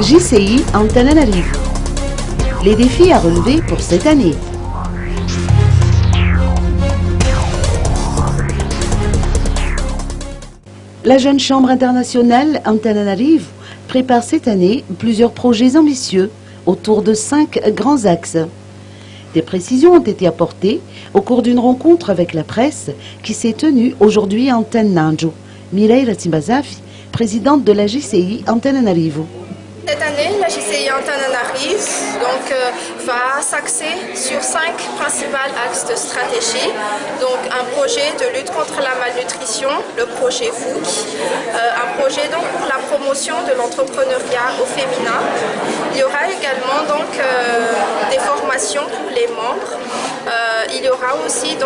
JCI Antananarivo. Les défis à relever pour cette année. La Jeune Chambre internationale Antananarivo prépare cette année plusieurs projets ambitieux autour de 5 grands axes. Des précisions ont été apportées au cours d'une rencontre avec la presse qui s'est tenue aujourd'hui à Antananarivo. Mireille Ratimbazafi, présidente de la JCI Antananarivo. Cette année, la JCI Antananarivo va s'axer sur 5 principaux axes de stratégie. Donc un projet de lutte contre la malnutrition, le projet VOOC, un projet pour la promotion de l'entrepreneuriat au féminin. Il y aura également des formations pour les membres. Il y aura aussi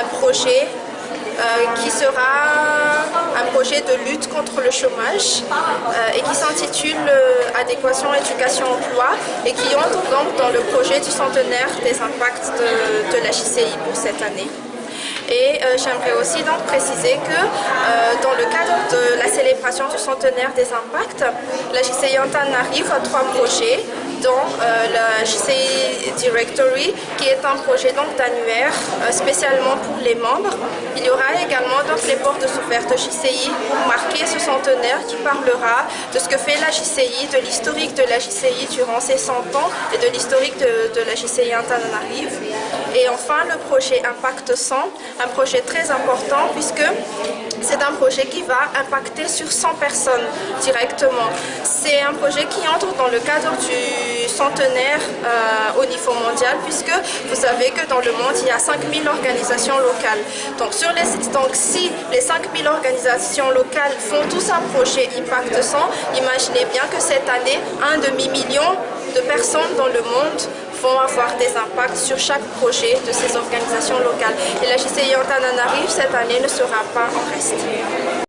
un projet qui sera un projet de lutte contre le chômage et qui s'intitule Adéquation, éducation, emploi et qui entre donc dans le projet du centenaire des impacts de la JCI pour cette année. Et j'aimerais aussi donc préciser que dans le cadre de la célébration du centenaire des impacts, la JCI Antananarivo a 3 projets, dont la JCI Directory, qui est un projet d'annuaire spécialement pour les membres. Il y aura également les portes ouvertes de JCI pour marquer ce centenaire qui parlera de ce que fait la JCI, de l'historique de la JCI durant ses 100 ans et de l'historique de la JCI Antananarivo. Et enfin le projet Impact 100, un projet très important puisque c'est un projet qui va impacter sur 100 personnes directement. C'est un projet qui entre dans le cadre du centenaire au niveau mondial, puisque vous savez que dans le monde, il y a 5000 organisations locales. Donc si les 5000 organisations locales font tous un projet Impact 100, imaginez bien que cette année, 1 demi-million de personnes dans le monde vont avoir des impacts sur chaque projet de ces organisations locales. Et la JCI Antananarivo cette année ne sera pas en reste.